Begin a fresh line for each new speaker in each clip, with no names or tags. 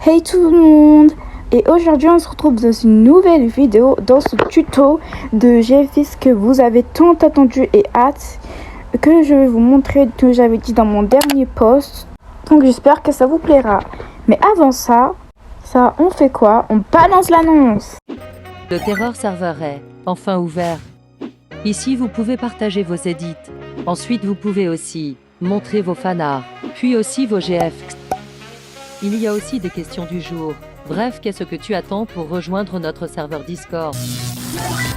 Hey tout le monde! Et aujourd'hui on se retrouve dans une nouvelle vidéo, dans ce tuto de GFX que vous avez tant attendu et hâte, que je vais vous montrer, que j'avais dit dans mon dernier post. Donc j'espère que ça vous plaira. Mais avant ça, on fait quoi? On balance l'annonce!
Le Terror serveur est enfin ouvert. Ici, vous pouvez partager vos edits. Ensuite, vous pouvez aussi montrer vos fanarts, puis aussi vos GFX. Il y a aussi des questions du jour. Bref, qu'est-ce que tu attends pour rejoindre notre serveur Discord?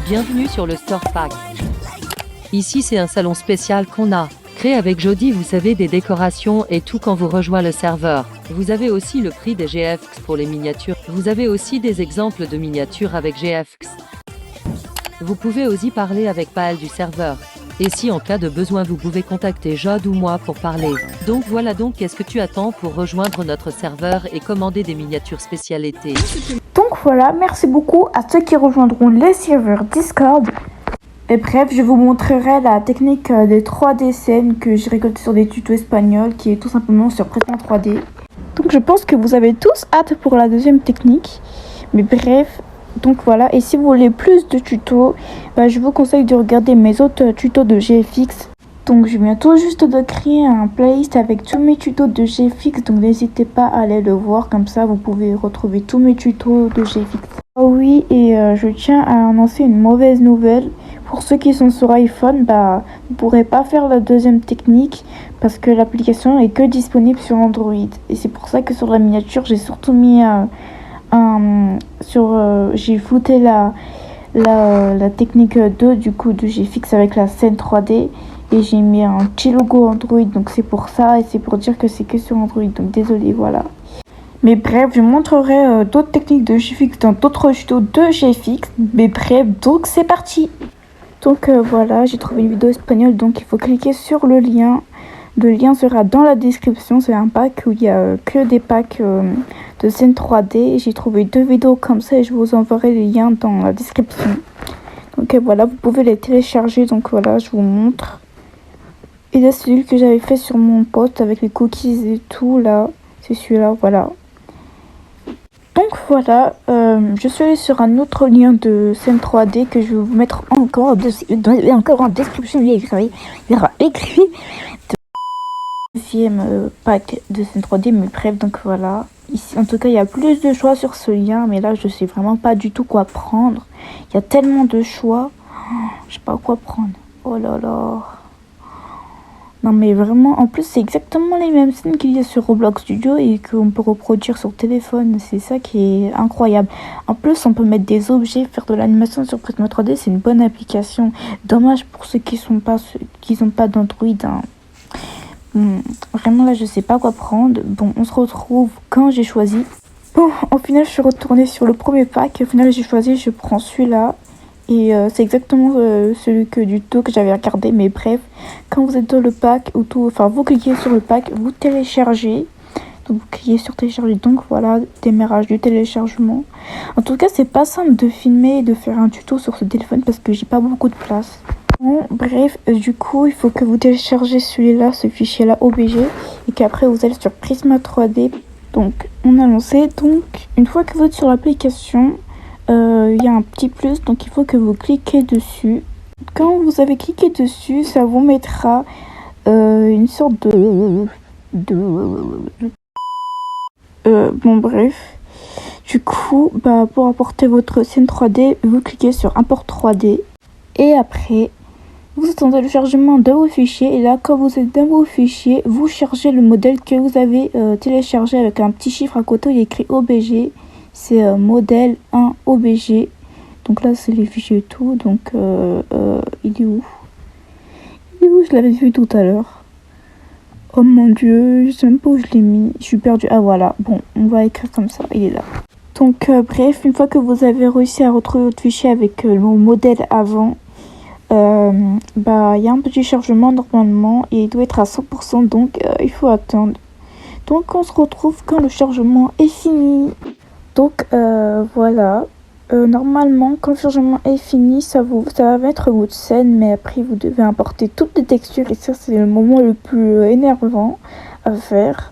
Bienvenue sur le Store Pack. Ici, c'est un salon spécial qu'on a créé avec Jody, vous savez, des décorations et tout quand vous rejoignez le serveur. Vous avez aussi le prix des GFX pour les miniatures. Vous avez aussi des exemples de miniatures avec GFX. Vous pouvez aussi parler avec Paël du serveur. Et si en cas de besoin vous pouvez contacter Jod ou moi pour parler. Donc voilà, donc qu'est-ce que tu attends pour rejoindre notre serveur et commander des miniatures spécialités?
Donc voilà, merci beaucoup à ceux qui rejoindront les serveurs Discord. Et bref, je vous montrerai la technique des 3D scènes que j'ai récoltée sur des tutos espagnols, qui est tout simplement sur Prêtement 3D. Donc je pense que vous avez tous hâte pour la deuxième technique. Mais bref, donc voilà. Et si vous voulez plus de tutos, je vous conseille de regarder mes autres tutos de GFX. Donc je viens tout juste de créer un playlist avec tous mes tutos de GFX. Donc n'hésitez pas à aller le voir, comme ça vous pouvez retrouver tous mes tutos de GFX. Oh oui, et je tiens à annoncer une mauvaise nouvelle. Pour ceux qui sont sur iPhone, vous ne pourrez pas faire la deuxième technique parce que l'application est que disponible sur Android. Et c'est pour ça que sur la miniature, j'ai surtout mis j'ai flouté la technique 2 du coup de GFX avec la scène 3D. Et j'ai mis un petit logo Android, donc c'est pour ça. Et c'est pour dire que c'est que sur Android, donc désolé, voilà. Mais bref, je montrerai d'autres techniques de GFX dans d'autres tutos de GFX. Mais bref, donc c'est parti! Donc voilà, j'ai trouvé une vidéo espagnole, donc il faut cliquer sur le lien. Le lien sera dans la description. C'est un pack où il y a que des packs de scène 3D. J'ai trouvé 2 vidéos comme ça et je vous enverrai les liens dans la description. Donc voilà, vous pouvez les télécharger. Donc voilà, je vous montre. Et là, c'est celui que j'avais fait sur mon post avec les cookies et tout. Là, c'est celui-là, voilà. Donc voilà, je suis allée sur un autre lien de scène 3D que je vais vous mettre encore en description. Il y aura écrit deuxième pack de scène 3D, mais bref, donc voilà. Ici, en tout cas, il y a plus de choix sur ce lien, mais là, je sais vraiment pas du tout quoi prendre. Il y a tellement de choix, je sais pas quoi prendre. Oh là là. Non mais vraiment, en plus c'est exactement les mêmes scènes qu'il y a sur Roblox Studio et qu'on peut reproduire sur téléphone. C'est ça qui est incroyable. En plus on peut mettre des objets, faire de l'animation sur Prisma 3D, c'est une bonne application. Dommage pour ceux qui n'ont pas d'Android. Vraiment là je sais pas quoi prendre. Bon, on se retrouve quand j'ai choisi. Bon, au final je suis retournée sur le premier pack. Au final j'ai choisi, je prends celui-là. Et c'est exactement celui du tout que j'avais regardé. Mais bref, quand vous êtes dans le pack, vous cliquez sur le pack, vous téléchargez. Donc vous cliquez sur télécharger. Donc voilà, démarrage du téléchargement. En tout cas, c'est pas simple de filmer et de faire un tuto sur ce téléphone parce que j'ai pas beaucoup de place. Bon, bref, du coup, il faut que vous téléchargez celui-là, ce fichier-là OBG. Et qu'après, vous allez sur Prisma 3D. Donc, on a lancé. Donc, une fois que vous êtes sur l'application, il y a un petit plus, donc il faut que vous cliquez dessus. Quand vous avez cliqué dessus, ça vous mettra une sorte bon bref. Du coup, pour importer votre scène 3D, vous cliquez sur import 3D. Et après, vous attendez le chargement de vos fichiers. Et là, quand vous êtes dans vos fichiers, vous chargez le modèle que vous avez téléchargé avec un petit chiffre à côté où il est écrit OBG. C'est modèle 1 OBG. Donc là, c'est les fichiers et tout. Donc, il est où? Il est où? Je l'avais vu tout à l'heure. Oh mon dieu, je sais même pas où je l'ai mis. Je suis perdue. Ah voilà, bon, on va écrire comme ça. Il est là. Donc, bref, une fois que vous avez réussi à retrouver votre fichier avec le modèle avant, il y a un petit chargement normalement. Et il doit être à 100%. Donc, il faut attendre. Donc, on se retrouve quand le chargement est fini. Donc voilà, normalement quand le chargement est fini, ça va mettre votre scène, mais après vous devez importer toutes les textures et ça c'est le moment le plus énervant. à faire.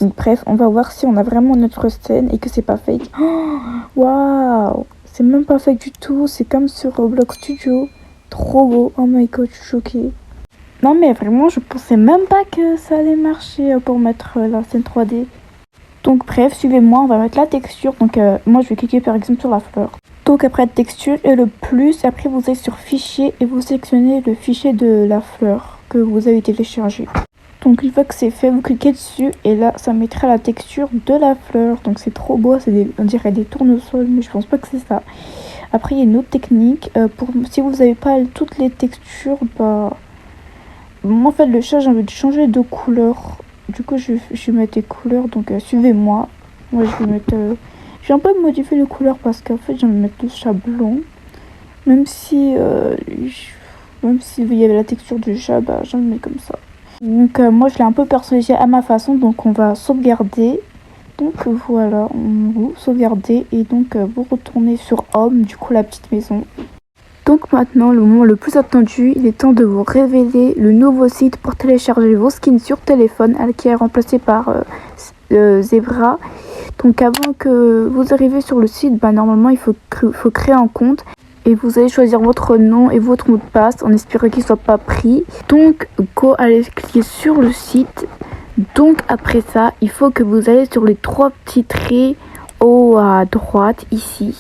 Donc bref, on va voir si on a vraiment notre scène et que c'est pas fake. Waouh, c'est même pas fake du tout, c'est comme sur Roblox Studio. Trop beau, oh my god, je suis choquée. Non mais vraiment, je pensais même pas que ça allait marcher pour mettre la scène 3D. Donc bref, suivez-moi, on va mettre la texture. Donc moi je vais cliquer par exemple sur la fleur. Donc après texture et le plus, après vous allez sur fichier et vous sélectionnez le fichier de la fleur que vous avez téléchargé. Donc une fois que c'est fait, vous cliquez dessus et là ça mettra la texture de la fleur. Donc c'est trop beau, on dirait des tournesols mais je pense pas que c'est ça. Après il y a une autre technique, si vous n'avez pas toutes les textures, bah... Moi en fait le chat j'ai envie de changer de couleur. Du coup je vais mettre des couleurs, donc suivez-moi. Moi je vais mettre... J'ai un peu modifié les couleurs parce qu'en fait j'ai envie de mettre le chat blanc. Même si il y avait la texture du chat, bah j'en mets comme ça. Donc moi je l'ai un peu personnalisé à ma façon, donc on va sauvegarder. Donc voilà, vous sauvegardez et donc vous retournez sur Home, du coup la petite maison. Donc maintenant, le moment le plus attendu, il est temps de vous révéler le nouveau site pour télécharger vos skins sur téléphone, qui est remplacé par Zebra. Donc avant que vous arriviez sur le site, bah, normalement il faut créer un compte. Et vous allez choisir votre nom et votre mot de passe en espérant qu'il ne soit pas pris. Donc allez cliquer sur le site. Donc après ça, il faut que vous allez sur les 3 petits traits haut à droite ici.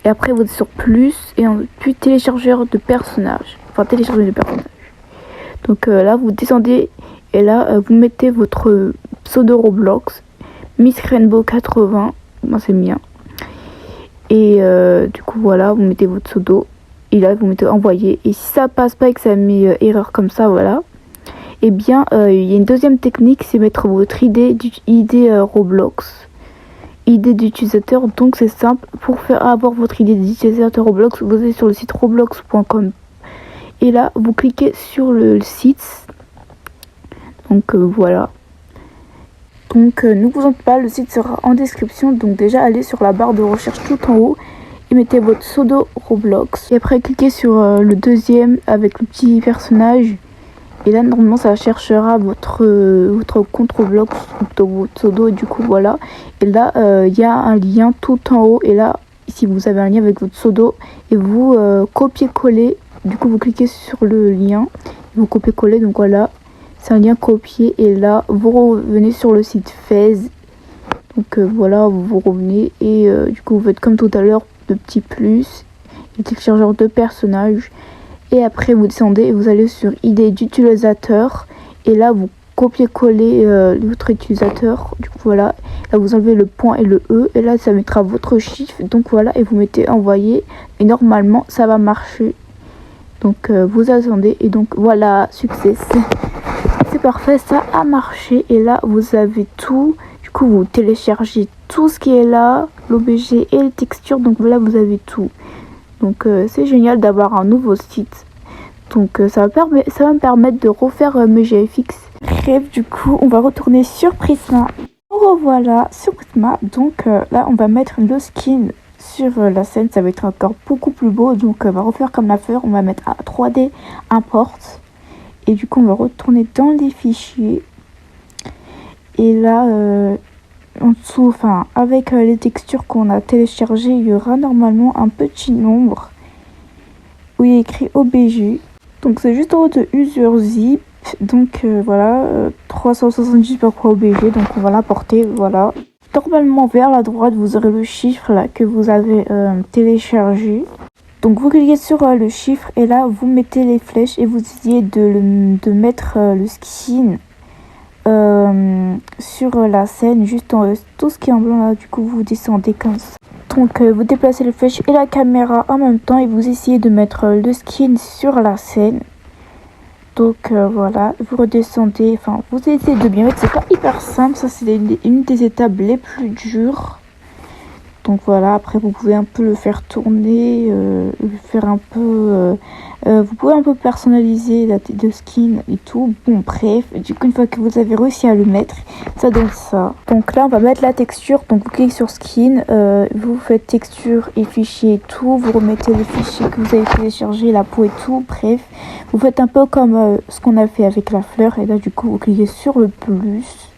Et après vous êtes sur plus et puis téléchargeur de personnages. Enfin télécharger de personnages. Donc là vous descendez et là vous mettez votre pseudo Roblox. Miss Rainbow 80. Moi c'est le mien. Et du coup voilà, vous mettez votre pseudo. Et là vous mettez envoyer. Et si ça passe pas et que ça met erreur comme ça, voilà. Et bien il y a une deuxième technique, c'est mettre votre ID Roblox. ID d'utilisateur, donc c'est simple. Pour avoir votre ID d'utilisateur Roblox, vous allez sur le site roblox.com. Et là vous cliquez sur le site. Donc voilà. Donc ne vous en faites pas, le site sera en description. Donc déjà allez sur la barre de recherche tout en haut et mettez votre pseudo Roblox. Et après cliquez sur le deuxième avec le petit personnage. Et là normalement ça cherchera votre compte Roblox, votre pseudo, et du coup voilà. Et là il y a un lien tout en haut. Et là ici vous avez un lien avec votre pseudo. Et vous copiez-coller. Du coup vous cliquez sur le lien. Vous copiez-coller, donc voilà. C'est un lien copié et là vous revenez sur le site FaZe. Donc voilà, vous revenez et du coup vous faites comme tout à l'heure, le petit plus, le téléchargeur de personnages. Et après vous descendez et vous allez sur ID d'utilisateur. Et là vous copiez-coller votre utilisateur. Du coup voilà, là vous enlevez le point et le E. Et là ça mettra votre chiffre. Donc voilà, et vous mettez envoyer. Et normalement ça va marcher. Donc vous attendez et donc voilà, succès. C'est parfait, ça a marché. Et là vous avez tout. Du coup vous téléchargez tout ce qui est là, l'OBG et les textures. Donc voilà, vous avez tout. Donc c'est génial d'avoir un nouveau site. Donc ça va me permettre de refaire mes GFX. Bref, du coup on va retourner sur Prisma. Revoilà sur Prisma. Donc là on va mettre le skin sur la scène. Ça va être encore beaucoup plus beau. Donc on va refaire comme la fleur. On va mettre à 3D import. Et du coup on va retourner dans les fichiers. Et là en dessous, enfin avec les textures qu'on a téléchargées, il y aura normalement un petit nombre où il y a écrit OBG. Donc c'est juste en haut de user zip. Donc voilà, 378 par OBG. Donc on va l'importer, voilà. Normalement vers la droite vous aurez le chiffre là que vous avez téléchargé. Donc vous cliquez sur le chiffre et là vous mettez les flèches et vous essayez de mettre le skin sur la scène, juste en tout ce qui est en blanc là. Du coup vous descendez comme ça. Donc vous déplacez les flèches et la caméra en même temps et vous essayez de mettre le skin sur la scène. Donc voilà, vous redescendez, enfin vous essayez de bien mettre, c'est pas hyper simple, ça c'est une des étapes les plus dures. Donc voilà, après vous pouvez un peu le faire tourner, le faire un peu... vous pouvez un peu personnaliser la tête de skin et tout. Bon bref, du coup une fois que vous avez réussi à le mettre, ça donne ça. Donc là on va mettre la texture, donc vous cliquez sur skin, vous faites texture et fichier et tout. Vous remettez le fichier que vous avez téléchargé, la peau et tout. Bref, vous faites un peu comme ce qu'on a fait avec la fleur. Et là du coup vous cliquez sur le plus.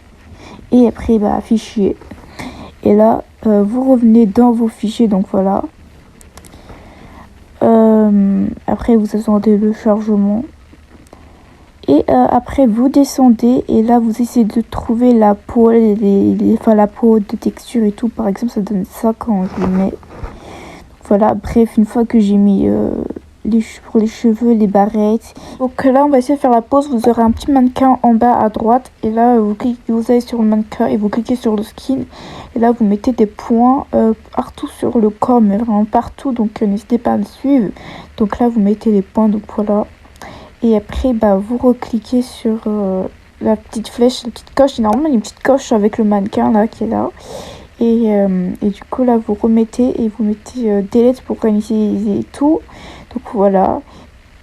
Et après bah fichier. Et là vous revenez dans vos fichiers, donc voilà. Après vous attendez le chargement. Et après vous descendez et là vous essayez de trouver la peau, enfin la peau de texture et tout. Par exemple ça donne ça quand je le mets. Voilà, bref, une fois que j'ai mis pour les cheveux, les barrettes. Donc là on va essayer de faire la pose. Vous aurez un petit mannequin en bas à droite. Et là vous allez sur le mannequin et vous cliquez sur le skin. Et là vous mettez des points partout sur le corps, mais vraiment partout. Donc n'hésitez pas à me suivre. Donc là vous mettez les points, donc voilà. Et après bah vous recliquez sur la petite flèche, la petite coche. Et normalement il y a une petite coche avec le mannequin là qui est là. Et du coup là vous remettez et vous mettez delete pour initialiser tout. Donc voilà.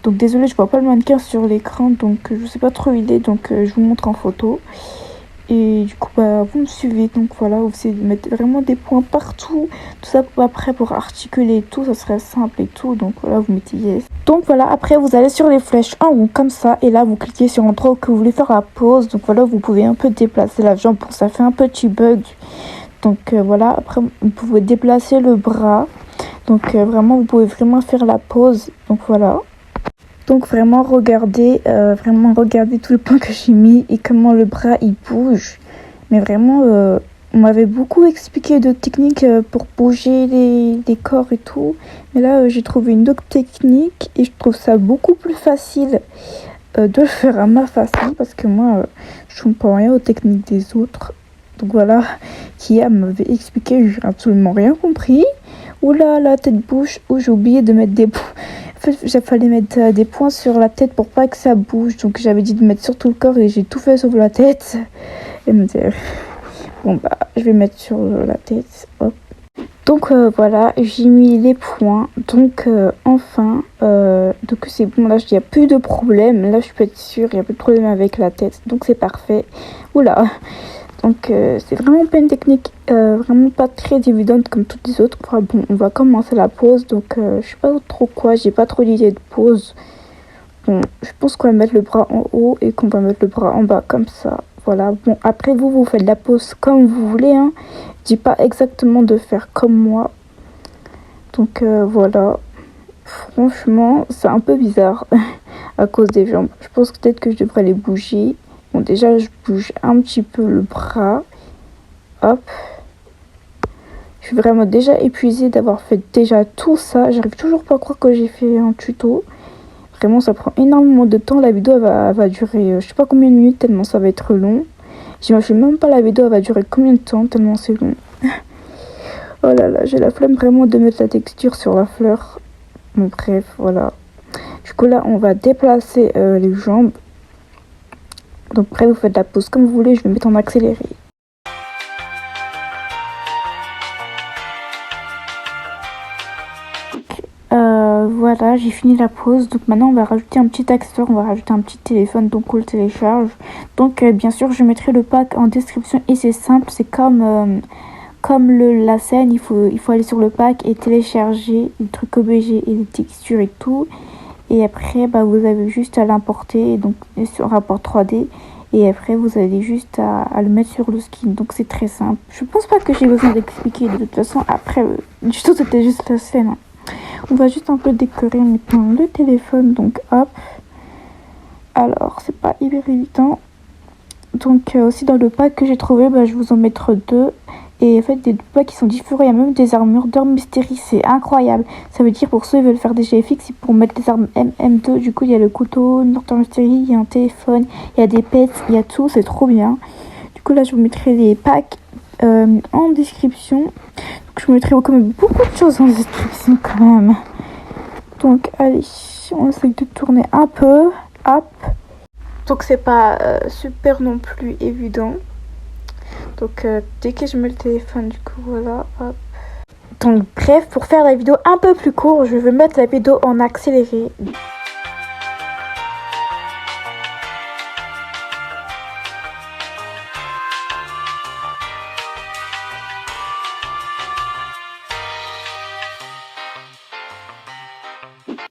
Donc désolé je vois pas le mannequin sur l'écran, donc je sais pas trop où il est, donc je vous montre en photo. Et du coup bah vous me suivez, donc voilà, vous essayez de mettre vraiment des points partout. Tout ça après pour articuler et tout, ça serait simple et tout. Donc voilà, vous mettez yes. Donc voilà, après vous allez sur les flèches en haut comme ça. Et là vous cliquez sur l'endroit que vous voulez faire la pose. Donc voilà, vous pouvez un peu déplacer la jambe pour ça fait un petit bug. Donc voilà, après vous pouvez déplacer le bras. Donc vraiment vous pouvez vraiment faire la pose. Donc voilà. Donc vraiment regardez tous les points que j'ai mis et comment le bras il bouge. Mais vraiment on m'avait beaucoup expliqué de techniques pour bouger les corps et tout. Mais là j'ai trouvé une autre technique et je trouve ça beaucoup plus facile de le faire à ma façon. Parce que moi je ne comprends rien aux techniques des autres. Donc voilà, Kia m'avait expliqué, j'ai absolument rien compris. Oula, la tête bouge. Oh, j'ai oublié de mettre des points. En fait, il fallait mettre des points sur la tête pour pas que ça bouge. Donc j'avais dit de mettre sur tout le corps et j'ai tout fait sauf la tête. Et me dire, bon bah, je vais mettre sur la tête. Hop. Donc voilà, j'ai mis les points. Donc enfin, donc c'est bon, là il n'y a plus de problème. Là je peux être sûre, il n'y a plus de problème avec la tête. Donc c'est parfait. Oula. Donc c'est vraiment pas une technique vraiment pas très évidente comme toutes les autres. Enfin, bon, on va commencer la pose. Donc je sais pas trop quoi, j'ai pas trop d'idées de pose. Bon, je pense qu'on va mettre le bras en haut et qu'on va mettre le bras en bas comme ça. Voilà, bon après vous faites la pose comme vous voulez, hein. Je dis pas exactement de faire comme moi. Donc voilà. Franchement c'est un peu bizarre à cause des jambes. Je pense peut-être que je devrais les bouger. Bon déjà je bouge un petit peu le bras. Hop. Je suis vraiment déjà épuisée d'avoir fait déjà tout ça. J'arrive toujours pas à croire que j'ai fait un tuto. Vraiment ça prend énormément de temps. La vidéo va durer je sais pas combien de minutes tellement ça va être long. J'imagine même pas la vidéo va durer combien de temps tellement c'est long. Oh là là, j'ai la flemme vraiment de mettre la texture sur la fleur. Bon bref, voilà. Du coup là on va déplacer les jambes. Donc après vous faites la pose comme vous voulez, je vais mettre en accéléré. Voilà, j'ai fini la pose. Donc maintenant on va rajouter un petit accessoire, on va rajouter un petit téléphone, donc on le télécharge. Donc bien sûr je mettrai le pack en description et c'est simple, c'est comme la scène, il faut aller sur le pack et télécharger les trucs OBG et les textures et tout. Et après bah, vous avez juste à l'importer donc sur rapport 3D. Et après vous avez juste à le mettre sur le skin. Donc c'est très simple. Je pense pas que j'ai besoin d'expliquer de toute façon. Après du tout c'était juste la scène, hein. On va juste un peu décorer maintenant le téléphone. Donc hop. Alors c'est pas hyper évident. Donc aussi dans le pack que j'ai trouvé, bah, je vais vous en mettre deux. Et en fait des packs qui sont différents. Il y a même des armures d'armes mystéries. C'est incroyable. Ça veut dire pour ceux qui veulent faire des GFX, pour mettre des armes MM2. Du coup il y a le couteau, une armure mystérie, il y a un téléphone, il y a des pets, il y a tout. C'est trop bien. Du coup là je vous mettrai les packs en description. Donc, je vous mettrai quand même beaucoup de choses en description quand même. Donc allez, on essaye de tourner un peu. Hop. Donc c'est pas super non plus évident. Donc dès que je mets le téléphone, du coup voilà, hop. Donc bref, pour faire la vidéo un peu plus courte, je vais mettre la vidéo en accéléré.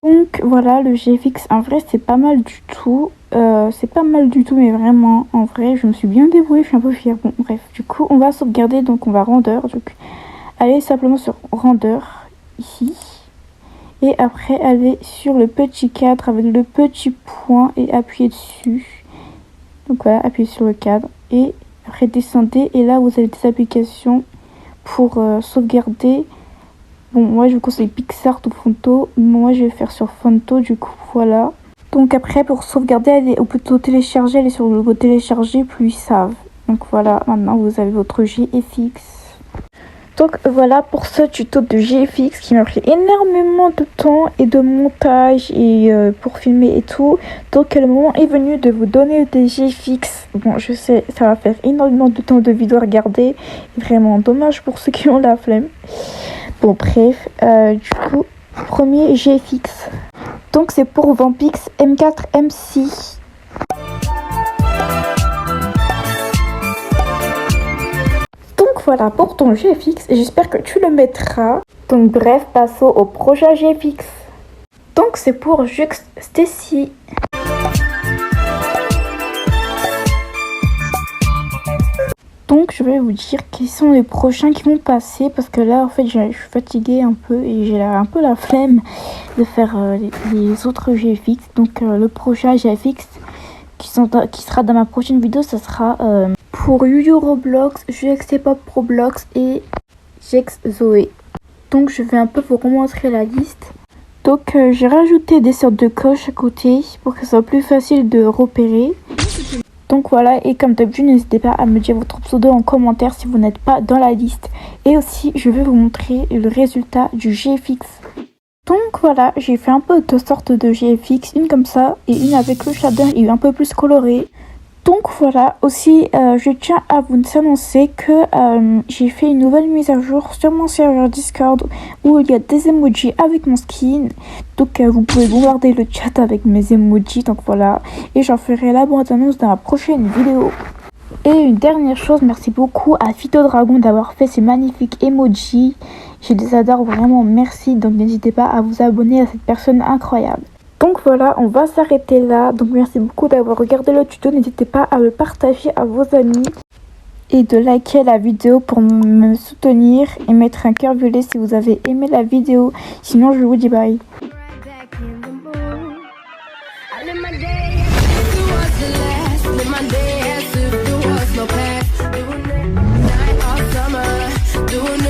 Donc voilà, le GFX en vrai c'est pas mal du tout. C'est pas mal du tout, mais vraiment en vrai je me suis bien débrouillée, je suis un peu fière. Bon bref, du coup on va sauvegarder, donc on va render. Donc allez simplement sur render ici. Et après aller sur le petit cadre avec le petit point et appuyer dessus. Donc voilà, appuyez sur le cadre et après descendez et là vous avez des applications pour sauvegarder. Bon, moi je vous conseille PixArt ou Fonto. Moi je vais faire sur Fonto, du coup voilà. Donc après pour sauvegarder, ou plutôt télécharger, allez sur le logo télécharger, plus ils savent. Donc voilà, maintenant vous avez votre GFX. Donc voilà pour ce tuto de GFX qui m'a pris énormément de temps et de montage et pour filmer et tout. Donc le moment est venu de vous donner des GFX. Bon je sais, ça va faire énormément de temps de vidéo à regarder. Vraiment dommage pour ceux qui ont la flemme. Bon bref, du coup, premier GFX. Donc c'est pour Vampix M4 MC. Donc voilà pour ton GFX, j'espère que tu le mettras. Donc bref, passons au prochain GFX. Donc c'est pour Juxt Stacy. Donc je vais vous dire quels sont les prochains qui vont passer parce que là en fait je suis fatiguée un peu et j'ai un peu la flemme de faire les autres GFX. Donc le prochain GFX qui sera dans ma prochaine vidéo, ça sera pour Yu-Yu Roblox, GXT Pop Roblox et GX Zoé. Donc je vais un peu vous remontrer la liste. Donc j'ai rajouté des sortes de coches à côté pour que ce soit plus facile de repérer. Donc voilà, et comme d'habitude, n'hésitez pas à me dire votre pseudo en commentaire si vous n'êtes pas dans la liste. Et aussi, je vais vous montrer le résultat du GFX. Donc voilà, j'ai fait un peu deux sortes de GFX, une comme ça et une avec le shader et un peu plus coloré. Donc voilà, aussi je tiens à vous annoncer que j'ai fait une nouvelle mise à jour sur mon serveur Discord où il y a des emojis avec mon skin. Donc vous pouvez bombarder le chat avec mes emojis, donc voilà. Et j'en ferai la bande-annonce dans la prochaine vidéo. Et une dernière chose, merci beaucoup à Phyto Dragon d'avoir fait ces magnifiques emojis. Je les adore vraiment, merci. Donc n'hésitez pas à vous abonner à cette personne incroyable. Donc voilà, on va s'arrêter là. Donc merci beaucoup d'avoir regardé le tuto. N'hésitez pas à le partager à vos amis et de liker la vidéo pour me soutenir et mettre un cœur violet si vous avez aimé la vidéo. Sinon, je vous dis bye.
Doing